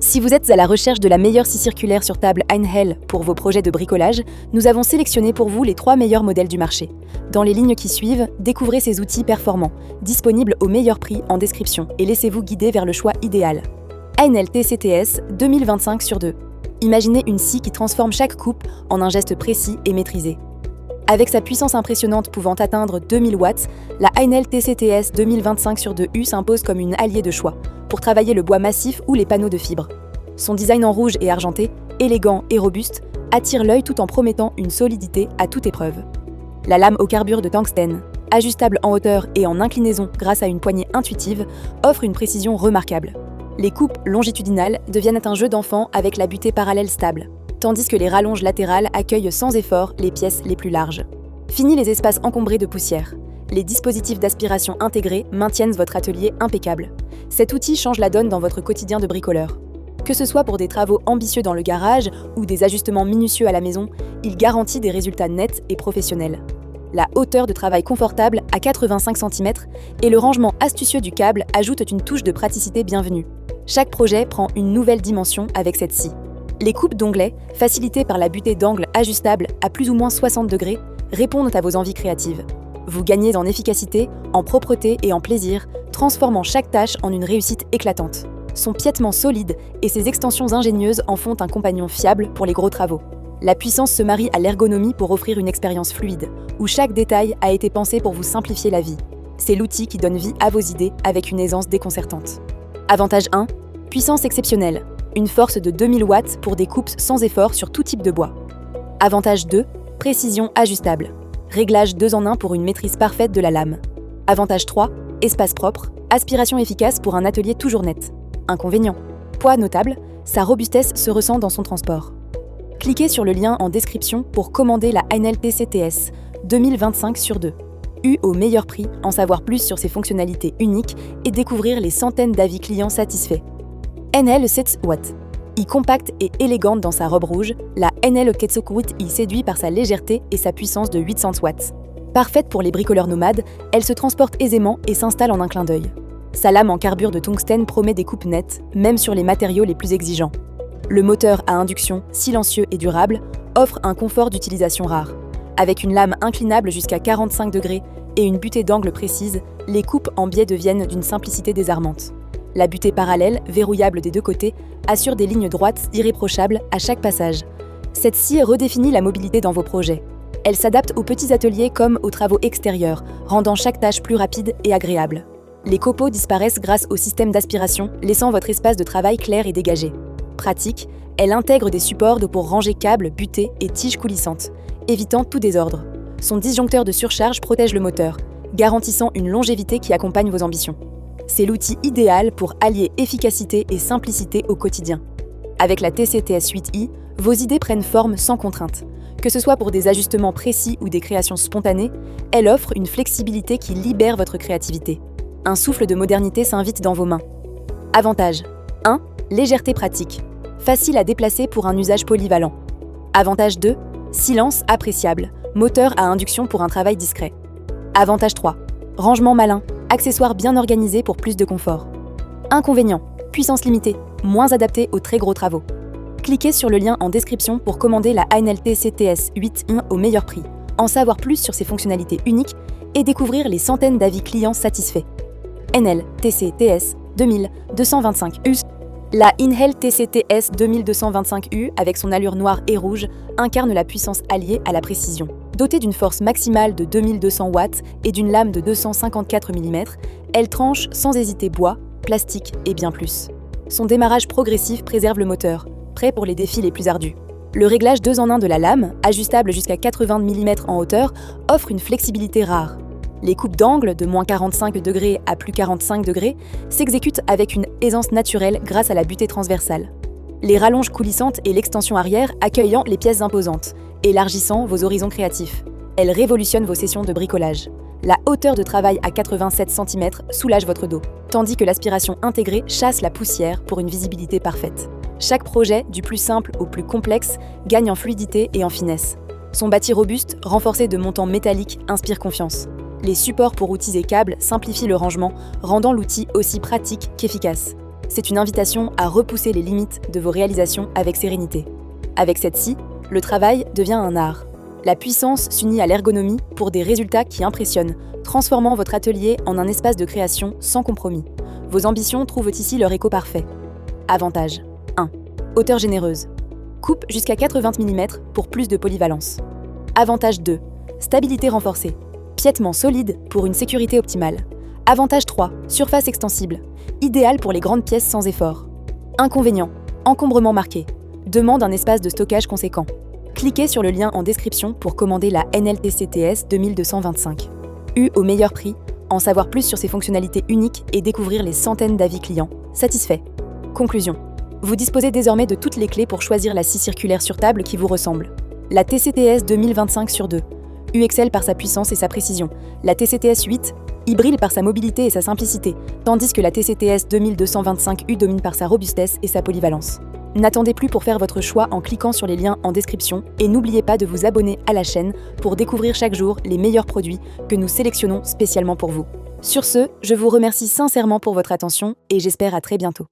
Si vous êtes à la recherche de la meilleure scie circulaire sur table Einhell pour vos projets de bricolage, nous avons sélectionné pour vous les 3 meilleurs modèles du marché. Dans les lignes qui suivent, découvrez ces outils performants, disponibles au meilleur prix en description et laissez-vous guider vers le choix idéal. Einhell TCTS 2025/2. Imaginez une scie qui transforme chaque coupe en un geste précis et maîtrisé. Avec sa puissance impressionnante pouvant atteindre 2000 watts, la Einhell TCTS 2025/2U s'impose comme une alliée de choix pour travailler le bois massif ou les panneaux de fibres. Son design en rouge et argenté, élégant et robuste, attire l'œil tout en promettant une solidité à toute épreuve. La lame au carbure de tungstène, ajustable en hauteur et en inclinaison grâce à une poignée intuitive, offre une précision remarquable. Les coupes longitudinales deviennent un jeu d'enfant avec la butée parallèle stable, tandis que les rallonges latérales accueillent sans effort les pièces les plus larges. Fini les espaces encombrés de poussière. Les dispositifs d'aspiration intégrés maintiennent votre atelier impeccable. Cet outil change la donne dans votre quotidien de bricoleur. Que ce soit pour des travaux ambitieux dans le garage ou des ajustements minutieux à la maison, il garantit des résultats nets et professionnels. La hauteur de travail confortable à 85 cm et le rangement astucieux du câble ajoutent une touche de praticité bienvenue. Chaque projet prend une nouvelle dimension avec cette scie. Les coupes d'onglets, facilitées par la butée d'angle ajustable à plus ou moins 60 degrés, répondent à vos envies créatives. Vous gagnez en efficacité, en propreté et en plaisir, transformant chaque tâche en une réussite éclatante. Son piétement solide et ses extensions ingénieuses en font un compagnon fiable pour les gros travaux. La puissance se marie à l'ergonomie pour offrir une expérience fluide, où chaque détail a été pensé pour vous simplifier la vie. C'est l'outil qui donne vie à vos idées avec une aisance déconcertante. Avantage 1, puissance exceptionnelle. Une force de 2000 watts pour des coupes sans effort sur tout type de bois. Avantage 2, précision ajustable. Réglage 2 en 1 pour une maîtrise parfaite de la lame. Avantage 3, espace propre, aspiration efficace pour un atelier toujours net. Inconvénient, poids notable, sa robustesse se ressent dans son transport. Cliquez sur le lien en description pour commander la Einhell TCTS 2025/2. U au meilleur prix, en savoir plus sur ses fonctionnalités uniques et découvrir les centaines d'avis clients satisfaits. Einhell 7 watts. Compacte et élégante dans sa robe rouge, la Einhell Ketsukwit séduit par sa légèreté et sa puissance de 800 watts. Parfaite pour les bricoleurs nomades, elle se transporte aisément et s'installe en un clin d'œil. Sa lame en carbure de tungstène promet des coupes nettes, même sur les matériaux les plus exigeants. Le moteur à induction, silencieux et durable, offre un confort d'utilisation rare. Avec une lame inclinable jusqu'à 45 degrés et une butée d'angle précise, les coupes en biais deviennent d'une simplicité désarmante. La butée parallèle, verrouillable des 2 côtés, assure des lignes droites irréprochables à chaque passage. Cette scie redéfinit la mobilité dans vos projets. Elle s'adapte aux petits ateliers comme aux travaux extérieurs, rendant chaque tâche plus rapide et agréable. Les copeaux disparaissent grâce au système d'aspiration, laissant votre espace de travail clair et dégagé. Pratique, elle intègre des supports pour ranger câbles, butées et tiges coulissantes, évitant tout désordre. Son disjoncteur de surcharge protège le moteur, garantissant une longévité qui accompagne vos ambitions. C'est l'outil idéal pour allier efficacité et simplicité au quotidien. Avec la TCTS 8i, vos idées prennent forme sans contrainte. Que ce soit pour des ajustements précis ou des créations spontanées, elle offre une flexibilité qui libère votre créativité. Un souffle de modernité s'invite dans vos mains. Avantage 1. Légèreté pratique. Facile à déplacer pour un usage polyvalent. Avantage 2. Silence appréciable. Moteur à induction pour un travail discret. Avantage 3. Rangement malin. Accessoires bien organisés pour plus de confort. Inconvénient, puissance limitée, moins adaptée aux très gros travaux. Cliquez sur le lien en description pour commander la Einhell TCTS 8i au meilleur prix, en savoir plus sur ses fonctionnalités uniques et découvrir les centaines d'avis clients satisfaits. Einhell TCTS 2225U. La Einhell TCTS 2225U, avec son allure noire et rouge, incarne la puissance alliée à la précision. Dotée d'une force maximale de 2200 watts et d'une lame de 254 mm, elle tranche sans hésiter bois, plastique et bien plus. Son démarrage progressif préserve le moteur, prêt pour les défis les plus ardus. Le réglage 2 en 1 de la lame, ajustable jusqu'à 80 mm en hauteur, offre une flexibilité rare. Les coupes d'angle de moins 45 degrés à plus 45 degrés s'exécutent avec une aisance naturelle grâce à la butée transversale. Les rallonges coulissantes et l'extension arrière accueillant les pièces imposantes, élargissant vos horizons créatifs. Elle révolutionne vos sessions de bricolage. La hauteur de travail à 87 cm soulage votre dos, tandis que l'aspiration intégrée chasse la poussière pour une visibilité parfaite. Chaque projet, du plus simple au plus complexe, gagne en fluidité et en finesse. Son bâti robuste, renforcé de montants métalliques, inspire confiance. Les supports pour outils et câbles simplifient le rangement, rendant l'outil aussi pratique qu'efficace. c'est une invitation à repousser les limites de vos réalisations avec sérénité. Avec cette scie, le travail devient un art. La puissance s'unit à l'ergonomie pour des résultats qui impressionnent, transformant votre atelier en un espace de création sans compromis. Vos ambitions trouvent ici leur écho parfait. Avantage 1. Hauteur généreuse. Coupe jusqu'à 80 mm pour plus de polyvalence. Avantage 2. Stabilité renforcée. Piètement solide pour une sécurité optimale. Avantage 3. Surface extensible. Idéal pour les grandes pièces sans effort. Inconvénient. Encombrement marqué. Demande un espace de stockage conséquent. Cliquez sur le lien en description pour commander la NLTCTS 2225. Au meilleur prix, en savoir plus sur ses fonctionnalités uniques et découvrir les centaines d'avis clients. Satisfait. Conclusion. Vous disposez désormais de toutes les clés pour choisir la scie circulaire sur table qui vous ressemble. La TCTS 2025/2. excelle par sa puissance et sa précision. La TCTS 8 brille par sa mobilité et sa simplicité, tandis que la TCTS 2225U domine par sa robustesse et sa polyvalence. N'attendez plus pour faire votre choix en cliquant sur les liens en description et n'oubliez pas de vous abonner à la chaîne pour découvrir chaque jour les meilleurs produits que nous sélectionnons spécialement pour vous. Sur ce, je vous remercie sincèrement pour votre attention et j'espère à très bientôt.